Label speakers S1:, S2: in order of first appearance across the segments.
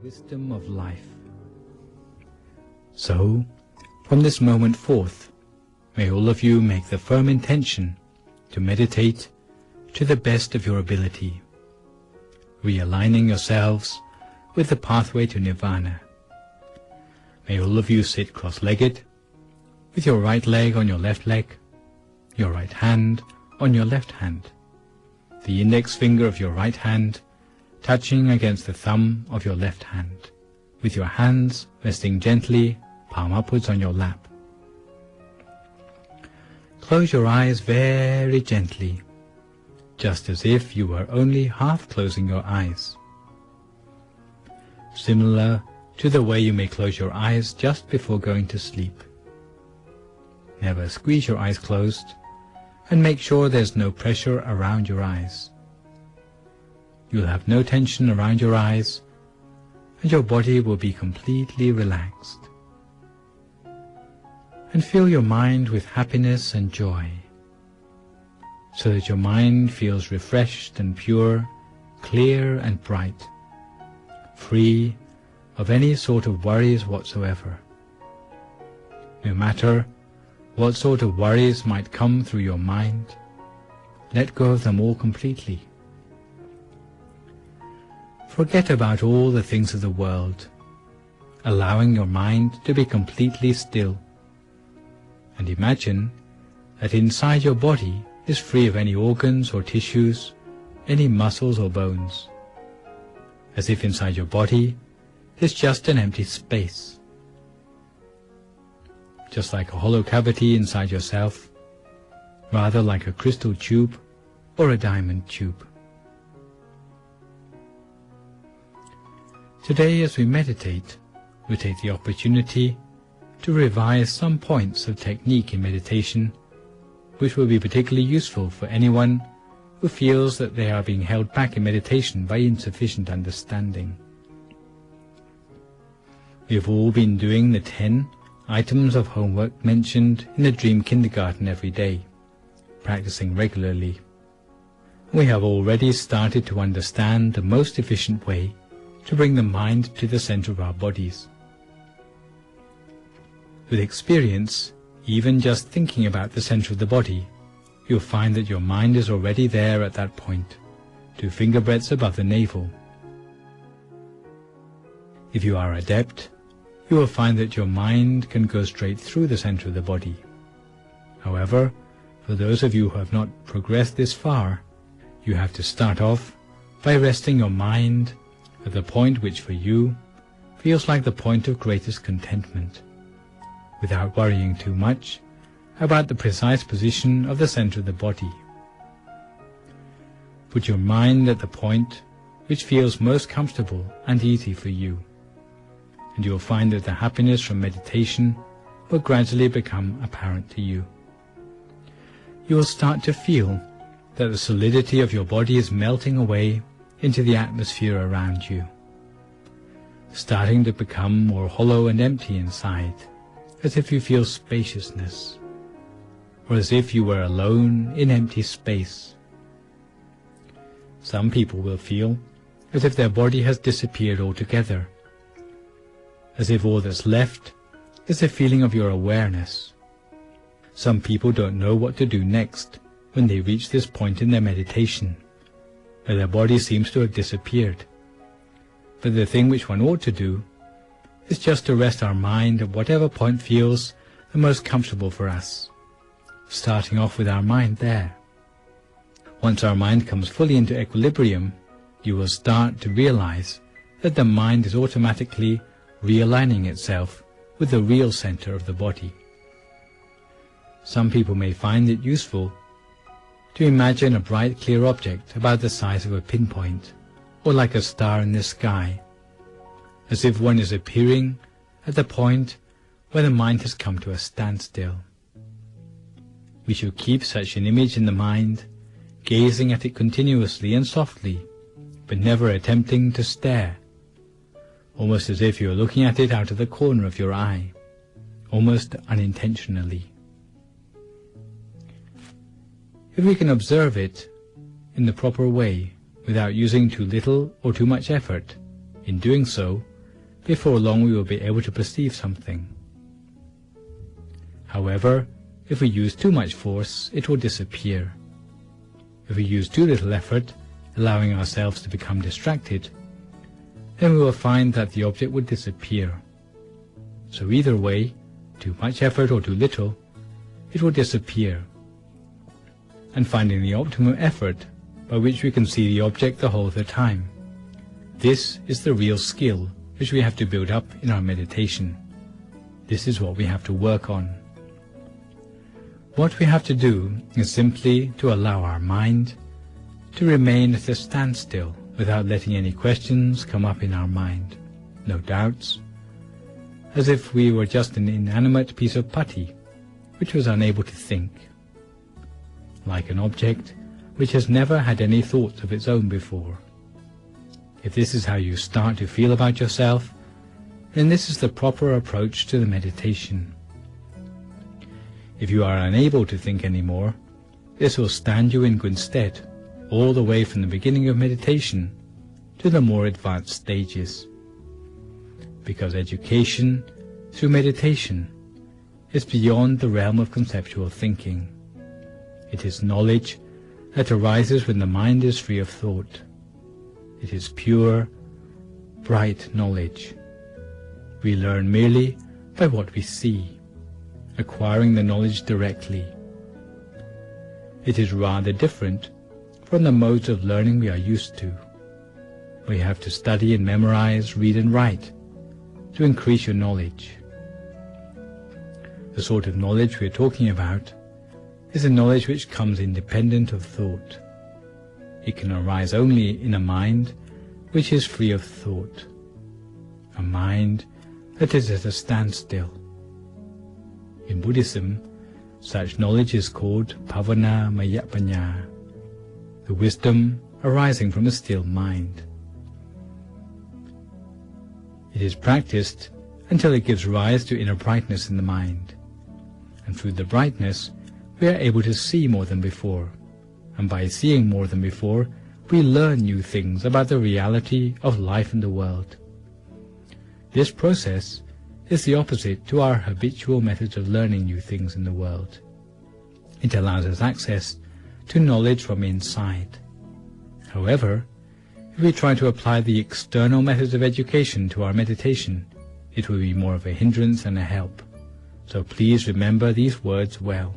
S1: wisdom of life. So, from this moment forth, may all of you make the firm intention to meditate to the best of your ability, realigning yourselves with the pathway to Nirvana. May all of you sit cross-legged, with your right leg on your left leg, your right hand on your left hand, the index finger of your right hand touching against the thumb of your left hand, with your hands resting gently, palm upwards on your lap. Close your eyes very gently, just as if you were only half closing your eyes. Similar to the way you may close your eyes just before going to sleep. Never squeeze your eyes closed, and make sure there's no pressure around your eyes. You'll have no tension around your eyes, and your body will be completely relaxed. And fill your mind with happiness and joy, so that your mind feels refreshed and pure, clear and bright, free of any sort of worries whatsoever. No matter what sort of worries might come through your mind, let go of them all completely. Forget about all the things of the world, allowing your mind to be completely still, and imagine that inside your body is free of any organs or tissues, any muscles or bones, as if inside your body is just an empty space, just like a hollow cavity inside yourself, rather like a crystal tube or a diamond tube. Today, as we meditate, we take the opportunity to revise some points of technique in meditation which will be particularly useful for anyone who feels that they are being held back in meditation by insufficient understanding. We have all been doing the 10 items of homework mentioned in the Dream Kindergarten every day, practicing regularly. We have already started to understand the most efficient way to bring the mind to the center of our bodies. With experience, even just thinking about the center of the body, you'll find that your mind is already there at that point, 2 finger breadths above the navel. If you are adept, you will find that your mind can go straight through the center of the body. However, for those of you who have not progressed this far, you have to start off by resting your mind at the point which for you feels like the point of greatest contentment, without worrying too much about the precise position of the center of the body. Put your mind at the point which feels most comfortable and easy for you, and you will find that the happiness from meditation will gradually become apparent to you. You will start to feel that the solidity of your body is melting away into the atmosphere around you, starting to become more hollow and empty inside, as if you feel spaciousness, or as if you were alone in empty space. Some people will feel as if their body has disappeared altogether, as if all that's left is the feeling of your awareness. Some people don't know what to do next when they reach this point in their meditation, where their body seems to have disappeared. But the thing which one ought to do is just to rest our mind at whatever point feels the most comfortable for us, starting off with our mind there. Once our mind comes fully into equilibrium, you will start to realize that the mind is automatically realigning itself with the real center of the body. Some people may find it useful to imagine a bright, clear object about the size of a pinpoint, or like a star in the sky, as if one is appearing at the point where the mind has come to a standstill. We should keep such an image in the mind, gazing at it continuously and softly, but never attempting to stare, almost as if you were looking at it out of the corner of your eye, almost unintentionally. If we can observe it in the proper way, without using too little or too much effort, in doing so, before long we will be able to perceive something. However, if we use too much force, it will disappear. If we use too little effort, allowing ourselves to become distracted, then we will find that the object would disappear. So either way, too much effort or too little, it will disappear. And finding the optimum effort by which we can see the object the whole of the time. This is the real skill which we have to build up in our meditation. This is what we have to work on. What we have to do is simply to allow our mind to remain at a standstill without letting any questions come up in our mind, no doubts, as if we were just an inanimate piece of putty which was unable to think, like an object which has never had any thoughts of its own before. If this is how you start to feel about yourself, then this is the proper approach to the meditation. If you are unable to think anymore, this will stand you in good stead all the way from the beginning of meditation to the more advanced stages. Because education through meditation is beyond the realm of conceptual thinking. It is knowledge that arises when the mind is free of thought. It is pure, bright knowledge. We learn merely by what we see, acquiring the knowledge directly. It is rather different from the modes of learning we are used to. We have to study and memorize, read and write to increase your knowledge. The sort of knowledge we are talking about is a knowledge which comes independent of thought. It can arise only in a mind which is free of thought, a mind that is at a standstill. In Buddhism, such knowledge is called Bhavana Maya Panya, the wisdom arising from a still mind. It is practiced until it gives rise to inner brightness in the mind, and through the brightness we are able to see more than before, and by seeing more than before we learn new things about the reality of life and the world. This process is the opposite to our habitual methods of learning new things in the world. It allows us access to knowledge from inside. However, if we try to apply the external methods of education to our meditation, it will be more of a hindrance than a help. So please remember these words well.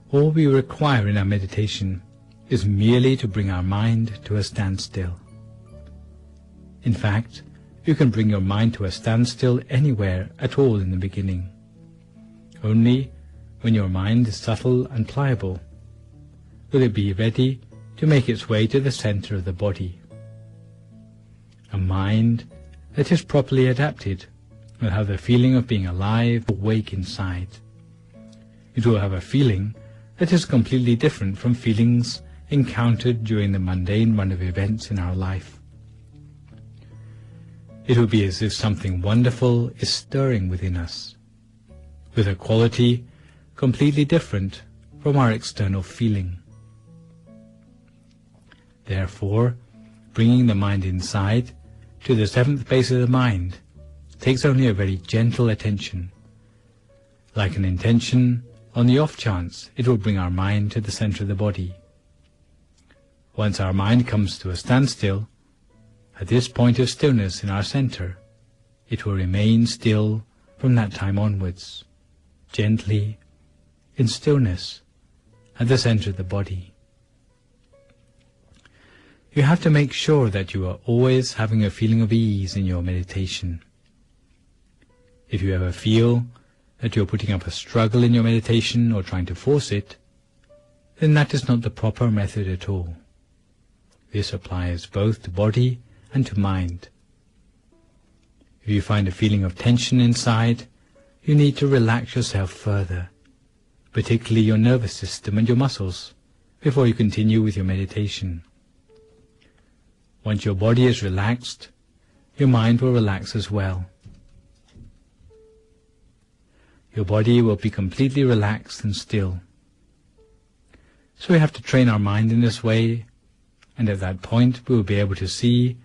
S1: All we require in our meditation is merely to bring our mind to a standstill. In fact, you can bring your mind to a standstill anywhere at all in the beginning. Only when your mind is subtle and pliable will it be ready to make its way to the center of the body. A mind that is properly adapted will have the feeling of being alive, awake inside. It will have a feeling that is completely different from feelings encountered during the mundane run of events in our life. It will be as if something wonderful is stirring within us, with a quality completely different from our external feeling. Therefore, bringing the mind inside to the seventh base of the mind takes only a very gentle attention. Like an intention, on the off chance it will bring our mind to the center of the body. Once our mind comes to a standstill, at this point of stillness in our center, it will remain still from that time onwards, gently, in stillness, at the center of the body. You have to make sure that you are always having a feeling of ease in your meditation. If you ever feel that you are putting up a struggle in your meditation or trying to force it, then that is not the proper method at all. This applies both to body and to mind. If you find a feeling of tension inside, you need to relax yourself further, particularly your nervous system and your muscles, before you continue with your meditation. Once your body is relaxed, your mind will relax as well. Your body will be completely relaxed and still. So we have to train our mind in this way, and at that point we will be able to see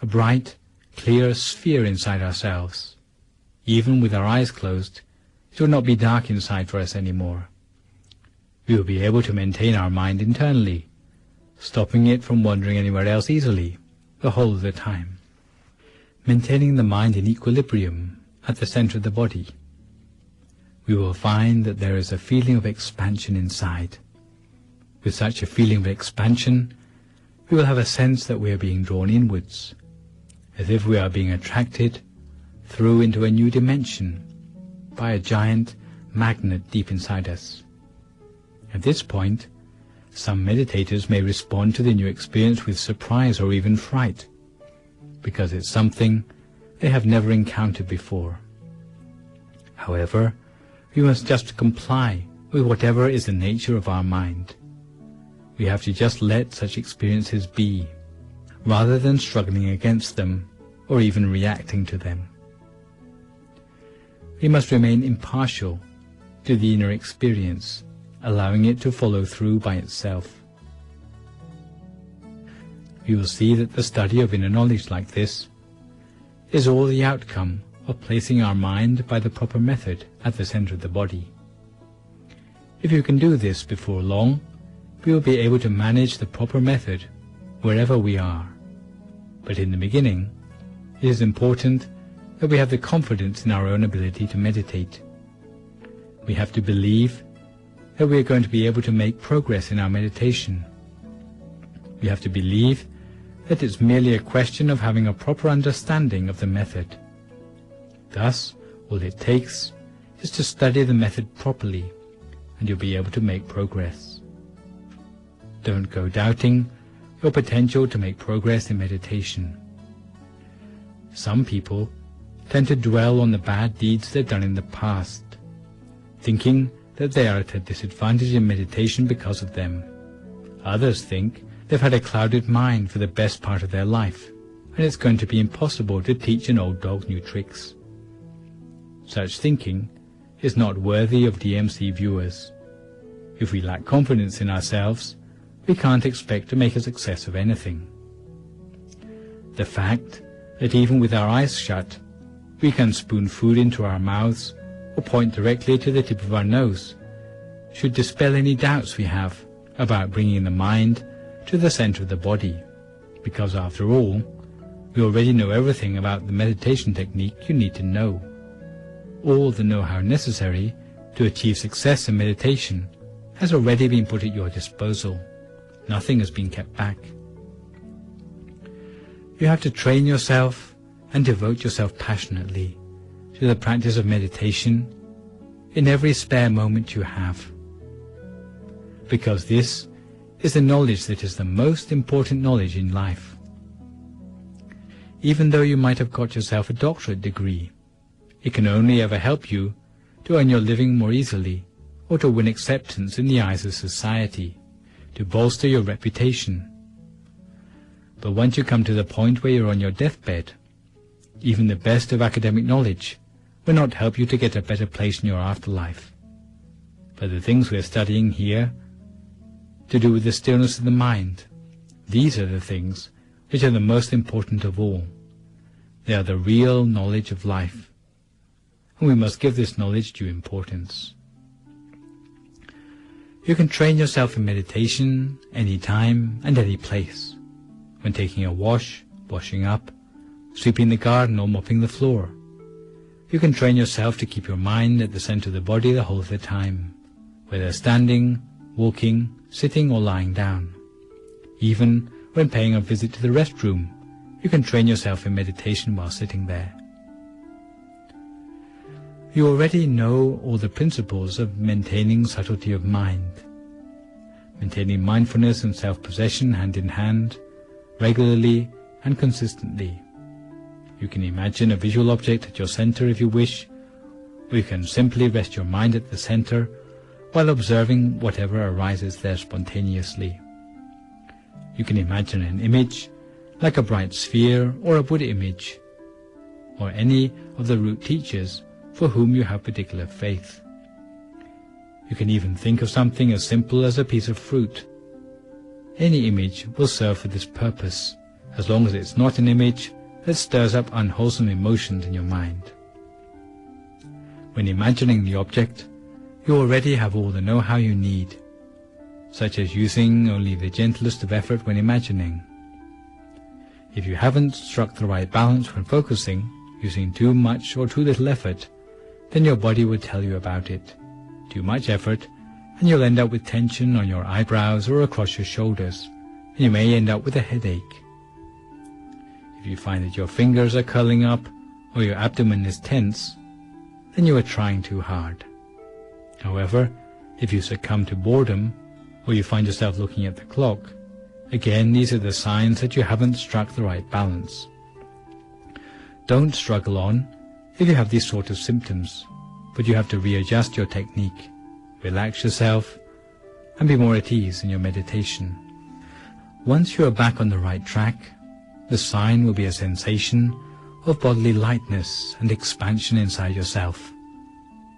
S1: a bright, clear sphere inside ourselves. Even with our eyes closed, it will not be dark inside for us anymore. We will be able to maintain our mind internally, stopping it from wandering anywhere else easily, the whole of the time. Maintaining the mind in equilibrium at the center of the body, we will find that there is a feeling of expansion inside. With such a feeling of expansion, we will have a sense that we are being drawn inwards, as if we are being attracted through into a new dimension by a giant magnet deep inside us. At this point, some meditators may respond to the new experience with surprise or even fright, because it's something they have never encountered before. However, we must just comply with whatever is the nature of our mind. We have to just let such experiences be, rather than struggling against them or even reacting to them. We must remain impartial to the inner experience, allowing it to follow through by itself. We will see that the study of inner knowledge like this is all the outcome of placing our mind by the proper method at the center of the body. If you can do this before long, we will be able to manage the proper method wherever we are. But in the beginning, it is important that we have the confidence in our own ability to meditate. We have to believe that we are going to be able to make progress in our meditation. We have to believe that it's merely a question of having a proper understanding of the method. Thus, all it takes is to study the method properly, and you'll be able to make progress. Don't go doubting your potential to make progress in meditation. Some people tend to dwell on the bad deeds they've done in the past, thinking that they are at a disadvantage in meditation because of them. Others think they've had a clouded mind for the best part of their life, and it's going to be impossible to teach an old dog new tricks. Such thinking is not worthy of DMC viewers. If we lack confidence in ourselves, we can't expect to make a success of anything. The fact that even with our eyes shut, we can spoon food into our mouths or point directly to the tip of our nose should dispel any doubts we have about bringing the mind to the center of the body, because after all, we already know everything about the meditation technique you need to know. All the know-how necessary to achieve success in meditation has already been put at your disposal. Nothing has been kept back. You have to train yourself and devote yourself passionately to the practice of meditation in every spare moment you have, because this is the knowledge that is the most important knowledge in life. Even though you might have got yourself a doctorate degree, it can only ever help you to earn your living more easily, or to win acceptance in the eyes of society, to bolster your reputation. But once you come to the point where you're on your deathbed, even the best of academic knowledge will not help you to get a better place in your afterlife. But the things we're studying here, to do with the stillness of the mind, these are the things which are the most important of all. They are the real knowledge of life, and we must give this knowledge due importance. You can train yourself in meditation any time and any place, when taking a wash, washing up, sweeping the garden or mopping the floor. You can train yourself to keep your mind at the center of the body the whole of the time, whether standing, walking, sitting or lying down. Even when paying a visit to the restroom, you can train yourself in meditation while sitting there. You already know all the principles of maintaining subtlety of mind, maintaining mindfulness and self-possession hand in hand, regularly and consistently. You can imagine a visual object at your center if you wish, or you can simply rest your mind at the center while observing whatever arises there spontaneously. You can imagine an image, like a bright sphere or a Buddha image, or any of the root teachers for whom you have particular faith. You can even think of something as simple as a piece of fruit. Any image will serve for this purpose, as long as it's not an image that stirs up unwholesome emotions in your mind. When imagining the object, you already have all the know-how you need, such as using only the gentlest of effort when imagining. If you haven't struck the right balance when focusing, using too much or too little effort, then your body will tell you about it. Too much effort, and you'll end up with tension on your eyebrows or across your shoulders, and you may end up with a headache. If you find that your fingers are curling up or your abdomen is tense, then you are trying too hard. However, if you succumb to boredom, or you find yourself looking at the clock, again these are the signs that you haven't struck the right balance. Don't struggle on if you have these sort of symptoms, but you have to readjust your technique, relax yourself, and be more at ease in your meditation. Once you are back on the right track, the sign will be a sensation of bodily lightness and expansion inside yourself,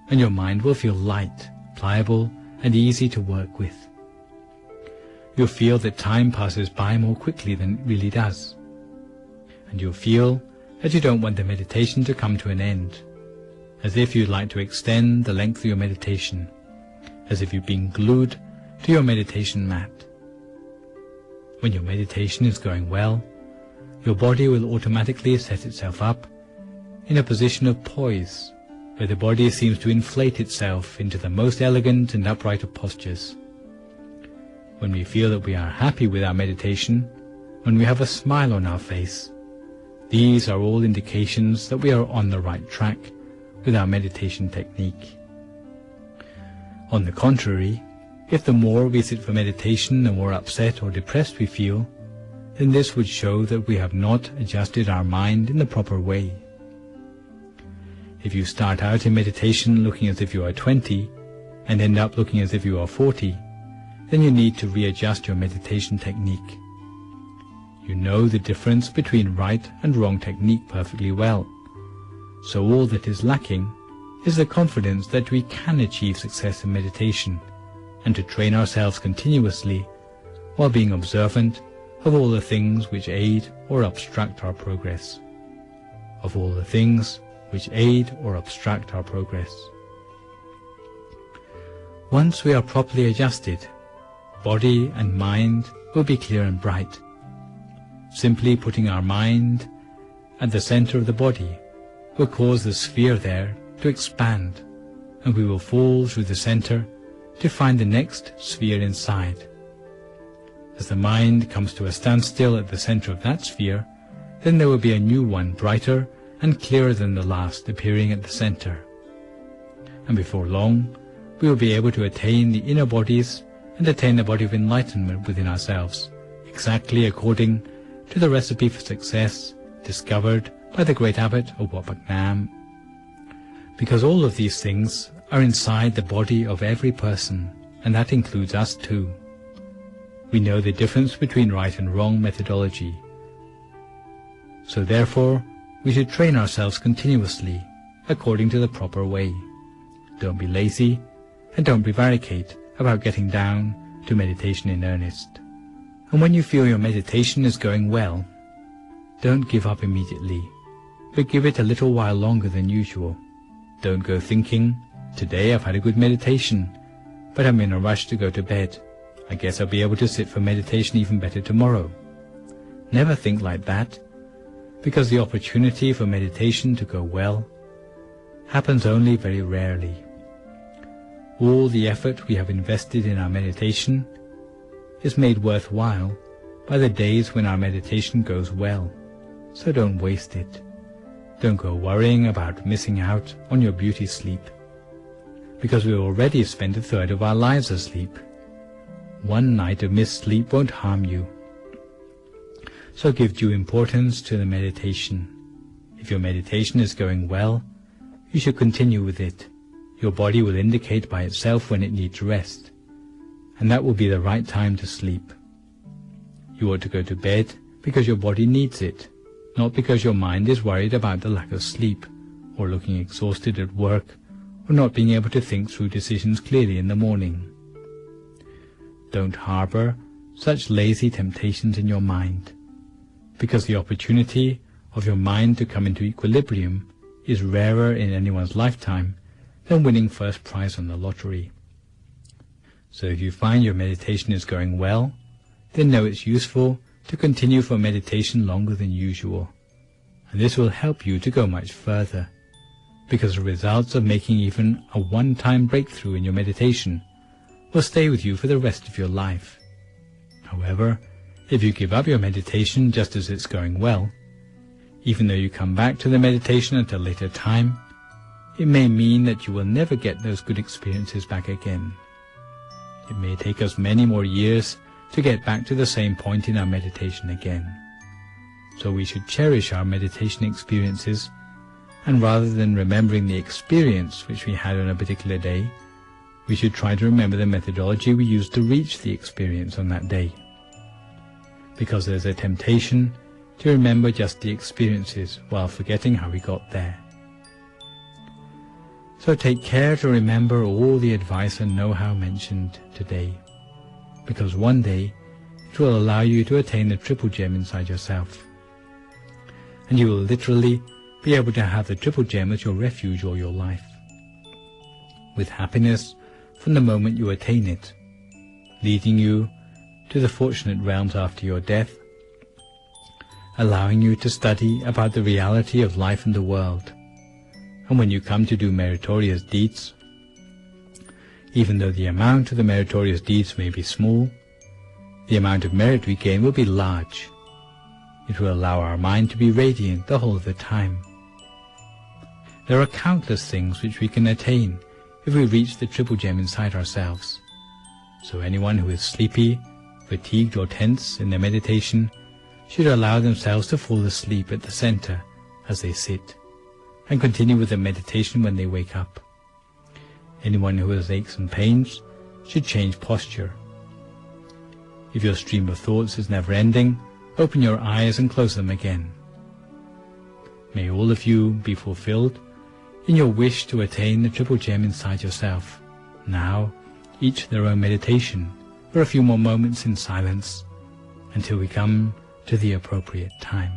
S1: and your mind will feel light, pliable, and easy to work with. You'll feel that time passes by more quickly than it really does, and you'll feel that you don't want the meditation to come to an end, as if you'd like to extend the length of your meditation, as if you've been glued to your meditation mat. When your meditation is going well, your body will automatically set itself up in a position of poise, where the body seems to inflate itself into the most elegant and upright of postures. When we feel that we are happy with our meditation, when we have a smile on our face, these are all indications that we are on the right track with our meditation technique. On the contrary, if the more we sit for meditation, the more upset or depressed we feel, then this would show that we have not adjusted our mind in the proper way. If you start out in meditation looking as if you are 20 and end up looking as if you are 40, then you need to readjust your meditation technique. You know the difference between right and wrong technique perfectly well, so all that is lacking is the confidence that we can achieve success in meditation, and to train ourselves continuously while being observant of all the things which aid or obstruct our progress. Of all the things which aid or obstruct our progress. Once we are properly adjusted, body and mind will be clear and bright. Simply putting our mind at the center of the body will cause the sphere there to expand, and we will fall through the center to find the next sphere inside. As the mind comes to a standstill at the center of that sphere, then there will be a new one, brighter and clearer than the last, appearing at the center. And before long, we will be able to attain the inner bodies and attain the body of enlightenment within ourselves, exactly according to the recipe for success discovered by the great abbot of Wat Phak Nam. Because all of these things are inside the body of every person, and that includes us too. We know the difference between right and wrong methodology. So therefore, we should train ourselves continuously, according to the proper way. Don't be lazy, and don't prevaricate about getting down to meditation in earnest. And when you feel your meditation is going well, don't give up immediately, but give it a little while longer than usual. Don't go thinking, today I've had a good meditation, but I'm in a rush to go to bed. I guess I'll be able to sit for meditation even better tomorrow. Never think like that, because the opportunity for meditation to go well happens only very rarely. All the effort we have invested in our meditation is made worthwhile by the days when our meditation goes well, so don't waste it. Don't go worrying about missing out on your beauty sleep, because we already spend a third of our lives asleep. One night of missed sleep won't harm you. So give due importance to the meditation. If your meditation is going well, you should continue with it. Your body will indicate by itself when it needs rest, and that will be the right time to sleep. You ought to go to bed because your body needs it, not because your mind is worried about the lack of sleep, or looking exhausted at work, or not being able to think through decisions clearly in the morning. Don't harbor such lazy temptations in your mind, because the opportunity of your mind to come into equilibrium is rarer in anyone's lifetime than winning first prize on the lottery. So if you find your meditation is going well, then know it's useful to continue for meditation longer than usual, and this will help you to go much further, because the results of making even a one-time breakthrough in your meditation will stay with you for the rest of your life. However, if you give up your meditation just as it's going well, even though you come back to the meditation at a later time, it may mean that you will never get those good experiences back again. It may take us many more years to get back to the same point in our meditation again. So we should cherish our meditation experiences, and rather than remembering the experience which we had on a particular day, we should try to remember the methodology we used to reach the experience on that day. Because there's a temptation to remember just the experiences while forgetting how we got there. So take care to remember all the advice and know-how mentioned today, because one day it will allow you to attain the triple gem inside yourself, and you will literally be able to have the triple gem as your refuge all your life, with happiness from the moment you attain it, leading you to the fortunate realms after your death, allowing you to study about the reality of life and the world. And when you come to do meritorious deeds, even though the amount of the meritorious deeds may be small, the amount of merit we gain will be large. It will allow our mind to be radiant the whole of the time. There are countless things which we can attain if we reach the triple gem inside ourselves. So anyone who is sleepy, fatigued or tense in their meditation should allow themselves to fall asleep at the center as they sit, and continue with the meditation when they wake up. Anyone who has aches and pains should change posture. If your stream of thoughts is never ending, open your eyes and close them again. May all of you be fulfilled in your wish to attain the triple gem inside yourself. Now, each their own meditation for a few more moments in silence until we come to the appropriate time.